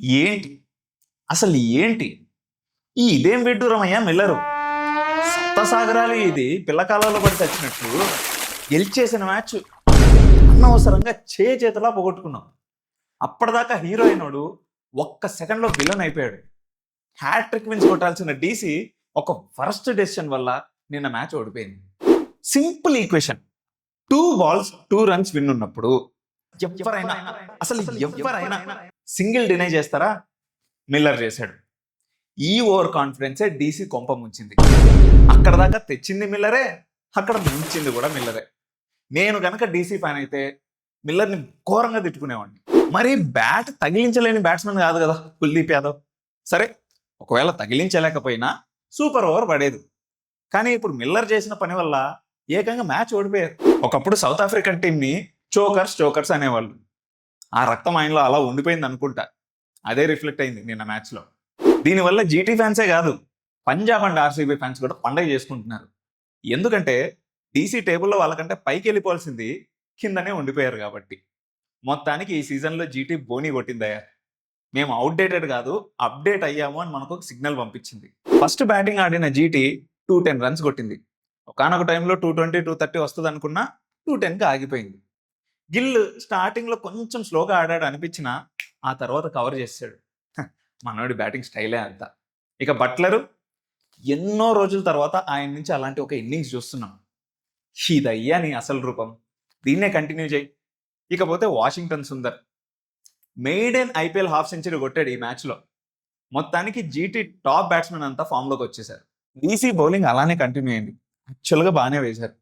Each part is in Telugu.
ఏంటి అసలు ఏంటి ఇదేం విడ్డూరమయ్యా మిల్లరు? సప్తసాగరాలు ఇది పిల్లకాలంలో పడి తెచ్చినట్లు గెలిచేసిన మ్యాచ్ అనవసరంగా చేతిలా పోగొట్టుకున్నాం. అప్పటిదాకా హీరో అయినోడు ఒక్క సెకండ్లో విలన్ అయిపోయాడు. హ్యాట్రిక్ విన్స్ కొట్టాల్సిన డీసీ ఒక ఫస్ట్ డెసిషన్ వల్ల నిన్న మ్యాచ్ ఓడిపోయింది. Simple equation, 2 balls 2 runs win ఉన్నప్పుడు ఎవరైనా ఎవరైనా సింగిల్ డినై చేస్తారా? మిల్లర్ చేశాడు. ఈ ఓవర్ కాన్ఫిడెన్సే డీసీ కొంప ముంచింది. అక్కడ దాకా తెచ్చింది మిల్లరే, అక్కడ ముంచింది కూడా మిల్లరే. నేను గనక డీసీ ఫ్యాన్ అయితే మిల్లర్ని ఘోరంగా తిట్టుకునేవాడిని. మరి బ్యాట్ తగిలించలేని బ్యాట్స్మెన్ కాదు కదా కుల్దీప్ యాదవ్. సరే, ఒకవేళ తగిలించలేకపోయినా సూపర్ ఓవర్ పడేది. కానీ ఇప్పుడు మిల్లర్ చేసిన పని వల్ల ఏకంగా మ్యాచ్ ఓడిపోయారు. ఒకప్పుడు సౌత్ ఆఫ్రికన్ టీంని చోకర్స్ అనేవాళ్ళు. ఆ రక్తం ఆయనలో అలా ఉండిపోయింది అనుకుంటా. అదే రిఫ్లెక్ట్ అయింది నిన్న మ్యాచ్లో. దీనివల్ల జీటీ ఫ్యాన్సే కాదు, పంజాబ్ అండ్ ఆర్సీబీ ఫ్యాన్స్ కూడా పండగ చేసుకుంటున్నారు. ఎందుకంటే డీసీ టేబుల్లో వాళ్ళకంటే పైకి వెళ్ళిపోవాల్సింది కిందనే ఉండిపోయారు కాబట్టి. మొత్తానికి ఈ సీజన్లో జీటీ బోని కొట్టిందయ్యా. మేము అవుట్డేటెడ్ కాదు, అప్డేట్ అయ్యాము అని మనకు ఒక సిగ్నల్ పంపించింది. ఫస్ట్ బ్యాటింగ్ ఆడిన జీటీ 210 runs కొట్టింది. ఒకనొక టైంలో 220, 230 వస్తుంది అనుకున్నా 210కి ఆగిపోయింది. గిల్ స్టార్టింగ్లో కొంచెం స్లోగా ఆడాడు అనిపించినా ఆ తర్వాత కవర్ చేశాడు. మనోడి బ్యాటింగ్ స్టైలే అంతా. ఇక బట్లరు, ఎన్నో రోజుల తర్వాత ఆయన నుంచి అలాంటి ఒక ఇన్నింగ్స్ చూస్తున్నాం. ఇదయ్యా నీ అసలు రూపం, దీన్నే కంటిన్యూ చేయి. ఇకపోతే Washington Sundar maiden IPL half century కొట్టాడు ఈ మ్యాచ్లో. మొత్తానికి జీటీ టాప్ బ్యాట్స్మెన్ అంతా ఫామ్లోకి వచ్చేసారు. డీసీ బౌలింగ్ అలానే కంటిన్యూ అయింది. యాక్చువల్గా బాగానే వేశారు.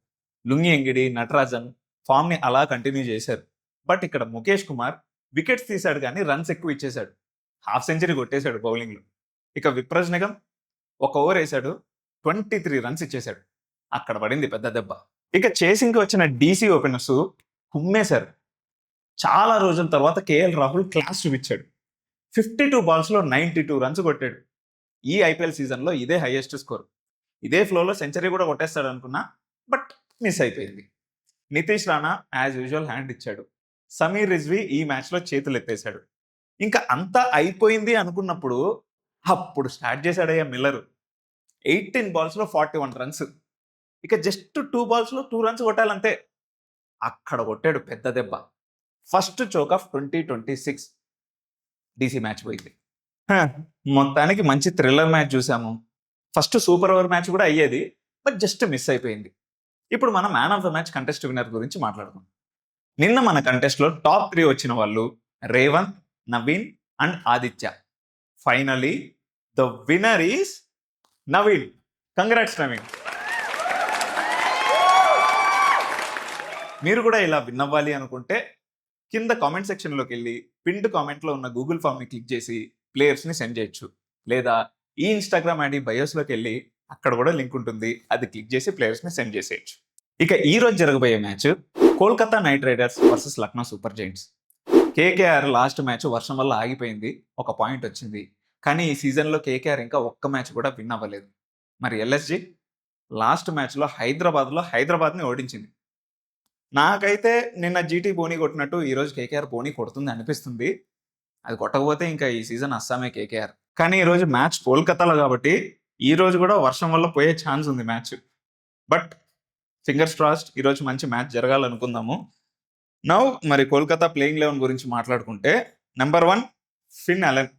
లుంగి ఎంగిడి, నటరాజన్ ఫామ్ని అలా కంటిన్యూ చేశారు. బట్ ఇక్కడ ముఖేష్ కుమార్ వికెట్స్ తీశాడు కానీ రన్స్ ఎక్కువ ఇచ్చేశాడు. హాఫ్ సెంచరీ కొట్టేశాడు బౌలింగ్లో. ఇక విప్రజ్ నిగమ్ ఒక ఓవర్ వేశాడు, 23 runs ఇచ్చేశాడు. అక్కడ పడింది పెద్ద దెబ్బ. ఇక చేసింగ్కి వచ్చిన డీసీ ఓపెనర్స్ కుమ్మేశారు. చాలా రోజుల తర్వాత కేఎల్ రాహుల్ క్లాస్ చూపించాడు. 52 balls 92 runs కొట్టాడు. ఈ ఐపీఎల్ సీజన్లో ఇదే హైయెస్ట్ స్కోర్. ఇదే ఫ్లోలో సెంచరీ కూడా కొట్టేస్తాడు అనుకున్నా, బట్ మిస్ అయిపోయింది. Nitish Rana as usual hand ఇచ్చాడు. సమీర్ రిజ్వీ ఈ మ్యాచ్లో చేతులు ఎత్తేశాడు. ఇంకా అంతా అయిపోయింది అనుకున్నప్పుడు అప్పుడు స్టార్ట్ చేశాడయ్యా మిల్లరు. 18 balls 41 runs. ఇక జస్ట్ 2 balls 2 runs కొట్టాలంతే. అక్కడ కొట్టాడు పెద్ద దెబ్బ. First choke of 2026. DC match పోయింది. మొత్తానికి మంచి థ్రిల్లర్ మ్యాచ్ చూసాము. ఫస్ట్ సూపర్ ఓవర్ మ్యాచ్ కూడా అయ్యేది, బట్ జస్ట్ మిస్ అయిపోయింది. ఇప్పుడు మనం man of the match contest winner గురించి మాట్లాడుకుందాం. నిన్న మన కంటెస్ట్లో టాప్ 3 వచ్చిన వాళ్ళు Revanth, Naveen and Aditya. Finally the winner is Naveen. Congrats Naveen. మీరు కూడా ఇలా విన్ అవ్వాలి అనుకుంటే కింద కామెంట్ సెక్షన్లోకి వెళ్ళి పిన్డ్ కామెంట్లో ఉన్న గూగుల్ ఫామ్ని క్లిక్ చేసి ప్లేయర్స్ని సెండ్ చేయొచ్చు. లేదా ఈ ఇన్స్టాగ్రామ్ ఐడి బయోస్లోకి వెళ్ళి అక్కడ కూడా లింక్ ఉంటుంది, అది క్లిక్ చేసి ప్లేయర్స్ని సెండ్ చేసేయచ్చు. ఇక ఈ రోజు జరగబోయే match Kolkata night riders versus Lucknow super Giants. KKR last match వర్షం వల్ల ఆగిపోయింది, ఒక పాయింట్ వచ్చింది. కానీ ఈ సీజన్లో కేకేఆర్ ఇంకా ఒక్క మ్యాచ్ కూడా విన్ అవ్వలేదు. మరి ఎల్ఎస్జి లాస్ట్ మ్యాచ్లో హైదరాబాద్ని ఓడించింది. నాకైతే నిన్న జీటీ బోని కొట్టినట్టు ఈరోజు కేకేఆర్ బోని కొడుతుంది అనిపిస్తుంది. అది కొట్టకపోతే ఇంకా ఈ సీజన్ అస్సామే కేకేఆర్. కానీ ఈరోజు మ్యాచ్ కోల్కతాలో కాబట్టి ఈ రోజు కూడా వర్షం వల్ల పోయే ఛాన్స్ ఉంది మ్యాచ్. బట్ ఫింగర్స్ క్రాస్డ్, ఈరోజు మంచి మ్యాచ్ జరగాలనుకుందాము. నౌ మరి కోల్కతా ప్లేయింగ్ 11 గురించి మాట్లాడుకుంటే number 1 Finn Allen.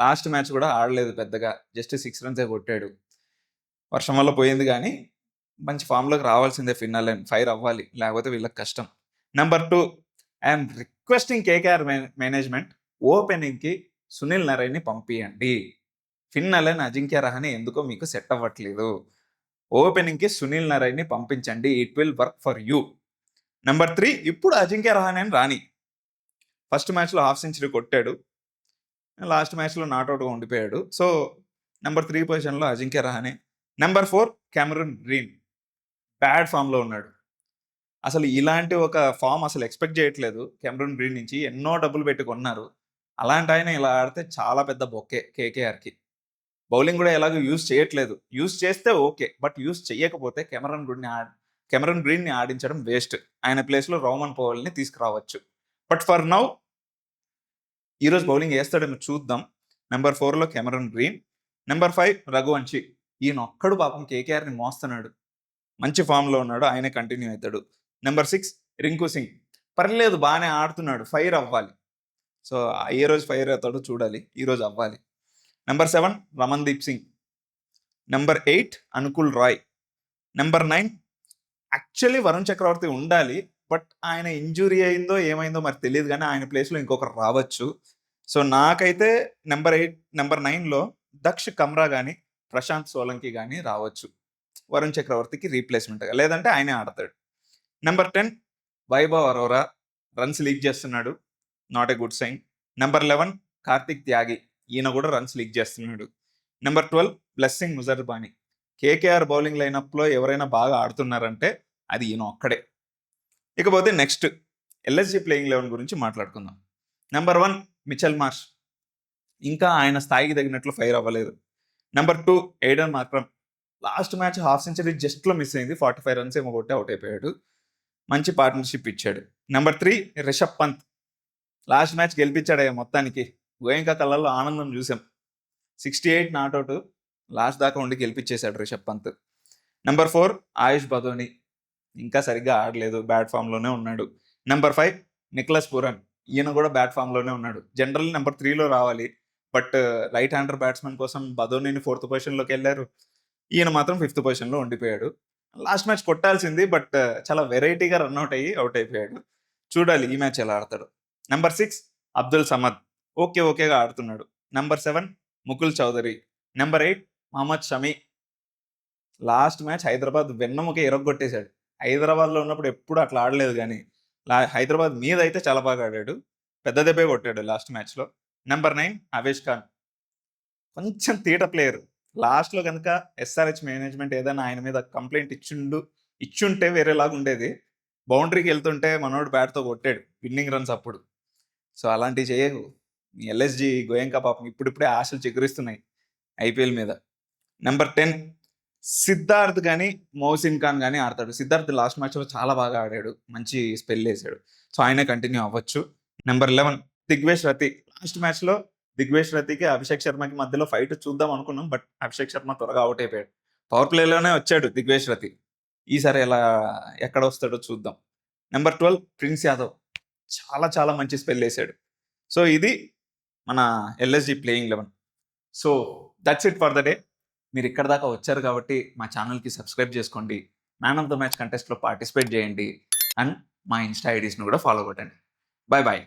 Last match కూడా ఆడలేదు పెద్దగా, జస్ట్ 6 runs కొట్టాడు. వర్షం వల్ల పోయింది కానీ మంచి ఫామ్లోకి రావాల్సిందే ఫిన్ అలెన్. ఫైర్ అవ్వాలి, లేకపోతే వీళ్ళకి కష్టం. Number 2, I'm requesting KKR management, ఓపెనింగ్కి సునీల్ నరైన్ని పంపియండి. ఫిన్ అలెన్, అజింక్య రహానే ఎందుకో మీకు సెట్ అవ్వట్లేదు. ఓపెనింగ్కి సునీల్ నరైన్ని పంపించండి, it will work for you. Number 3, ఇప్పుడు అజింక్య రహానే రాని. ఫస్ట్ మ్యాచ్లో హాఫ్ సెంచరీ కొట్టాడు, లాస్ట్ మ్యాచ్లో నాట్అవుట్గా ఉండిపోయాడు. సో నెంబర్ 3 పొజిషన్లో Ajinkya Rahane. Number 4, Cameroon green. Bad ఫామ్లో ఉన్నాడు. అసలు ఇలాంటి ఒక ఫామ్ అసలు ఎక్స్పెక్ట్ చేయట్లేదు కెమెరూన్ గ్రీన్ నుంచి. ఎన్నో డబ్బులు పెట్టి కొన్నారు, అలాంటి ఆయన ఇలా ఆడితే చాలా పెద్ద బొక్కే కేకేఆర్కి. బౌలింగ్ కూడా ఎలాగో యూజ్ చేయట్లేదు. యూజ్ చేస్తే ఓకే, బట్ యూజ్ చేయకపోతే కెమెరూన్ గ్రీన్ని ఆడించడం వేస్ట్. ఆయన ప్లేస్లో రోమన్ పవల్ని తీసుకురావచ్చు. బట్ ఫర్ నౌ ఈరోజు బౌలింగ్ వేస్తాడేమో చూద్దాం. నెంబర్ 4లో కెమెరన్ గ్రీన్, నెంబర్ 5 రఘువంశీ. ఈయన ఒక్కడు పాపం కేకేఆర్ని మోస్తున్నాడు, మంచి ఫామ్లో ఉన్నాడు, ఆయనే కంటిన్యూ అవుతాడు. నెంబర్ 6 రింకు సింగ్, పర్లేదు బాగానే ఆడుతున్నాడు, ఫైర్ అవ్వాలి. సో ఏ రోజు ఫైర్ అవుతాడో చూడాలి, ఈరోజు అవ్వాలి. Number 7 Ramandeep Singh, number 8 Anukul Roy, number 9 actually Varun Chakravarthy ఉండాలి, బట్ ఆయన ఇంజురీ అయిందో ఏమైందో మరి తెలియదు, కానీ ఆయన ప్లేస్లో ఇంకొకరు రావచ్చు. సో నాకైతే నెంబర్ 9లో దక్ష్ కమ్రా కానీ ప్రశాంత్ సోలంకి కానీ రావచ్చు వరుణ్ చక్రవర్తికి రీప్లేస్మెంట్గా, లేదంటే ఆయనే ఆడతాడు. Number 10 Vaibhav Arora, runs leak చేస్తున్నాడు, not a good sign. Number 11 Kartik Tyagi, ఈయన కూడా రన్స్ లీక్ చేస్తున్నాడు. Number 12 Blessing Muzarabani. KKR bowling లైనప్లో ఎవరైనా బాగా ఆడుతున్నారంటే అది ఈయన ఒక్కడే. ఇకపోతే నెక్స్ట్ ఎల్ఎస్జి ప్లేయింగ్ 11 గురించి మాట్లాడుకుందాం. నెంబర్ 1 మిచెల్ మార్ష్, ఇంకా ఆయన స్థాయికి తగినట్లు ఫైర్ అవ్వలేదు. Number 2 Aiden Markram, last match half century జస్ట్లో మిస్ అయింది, 45 రన్స్ ఏమో కొట్టి అవుట్ అయిపోయాడు, మంచి పార్ట్నర్షిప్ ఇచ్చాడు. Number 3 Rishabh Pant, last match గెలిపించాడు మొత్తానికి, గోయంకా కళ్ళల్లో ఆనందం చూసాం. 68 నాట్అవుట్, లాస్ట్ దాకా ఉండి గెలిపించేశాడు రిషబ్ పంత్. నెంబర్ 4 ఆయుష్ బదోని, ఇంకా సరిగ్గా ఆడలేదు, బ్యాట్ ఫామ్లోనే ఉన్నాడు. నెంబర్ 5 నిక్లస్ పూరన్, ఈయన కూడా బ్యాట్ ఫామ్లోనే ఉన్నాడు. జనరల్ నెంబర్ 3లో రావాలి, బట్ రైట్ హ్యాండర్ బ్యాట్స్మెన్ కోసం బదోనిని 4th పొజిషన్లోకి వెళ్ళారు, ఈయన మాత్రం 5th పొజిషన్లో ఉండిపోయాడు. లాస్ట్ మ్యాచ్ కొట్టాల్సింది, బట్ చాలా వెరైటీగా రన్అట్ అయ్యి అవుట్ అయిపోయాడు. చూడాలి ఈ మ్యాచ్ ఎలా ఆడతాడు. నెంబర్ 6 అబ్దుల్ సమద్, ఓకేగా ఆడుతున్నాడు. Number 7 Mukul Choudhary, number 8 Mohammed Shami. Last match Hyderabad వెన్నముక ఎరగొట్టేశాడు, హైదరాబాద్లో ఉన్నప్పుడు ఎప్పుడు అట్లా ఆడలేదు, కానీ హైదరాబాద్ మీద అయితే చాలా బాగా ఆడాడు, పెద్ద దెబ్బే కొట్టాడు లాస్ట్ మ్యాచ్లో. నెంబర్ 9 అవేష్ ఖాన్, కొంచెం తీట ప్లేయర్, లాస్ట్లో కనుక ఎస్ఆర్హెచ్ మేనేజ్మెంట్ ఏదైనా ఆయన మీద కంప్లైంట్ ఇచ్చుంటే వేరేలాగా ఉండేది. బౌండరీకి వెళ్తుంటే మనోడు బ్యాట్తో కొట్టాడు విన్నింగ్ రన్స్ అప్పుడు. సో అలాంటివి చేయకు. ఎల్ఎస్జి గోయంకా పాపం ఇప్పుడిప్పుడే ఆశలు చిగురిస్తున్నాయి ఐపీఎల్ మీద. నెంబర్ 10 సిద్ధార్థ్ కానీ మౌసిన్ ఖాన్ కానీ ఆడతాడు. సిద్ధార్థ్ లాస్ట్ మ్యాచ్లో చాలా బాగా ఆడాడు, మంచి స్పెల్ వేసాడు, సో ఆయనే కంటిన్యూ అవ్వచ్చు. నెంబర్ 11 దిగ్వేష్ రతి, లాస్ట్ మ్యాచ్లో దిగ్వేష్ రతికి అభిషేక్ శర్మకి మధ్యలో ఫైట్ చూద్దాం అనుకున్నాం, బట్ అభిషేక్ శర్మ త్వరగా అవుట్ అయిపోయాడు. పవర్ ప్లేలోనే వచ్చాడు దిగ్వేష్ రతి, ఈసారి ఎక్కడ వస్తాడో చూద్దాం. నెంబర్ 12 ప్రిన్స్ యాదవ్, చాలా మంచి స్పెల్ వేసాడు. సో ఇది మన LSG playing 11. So that's it for the day. మీరు ఇక్కడ దాకా వచ్చారు కాబట్టి మా ఛానల్కి సబ్స్క్రైబ్ చేసుకోండి, మ్యాన్ ఆఫ్ ద మ్యాచ్ కంటెస్ట్లో పార్టిసిపేట్ చేయండి, అండ్ మా ఇన్స్టా ఐడీస్ని కూడా ఫాలో కొట్టండి. బాయ్.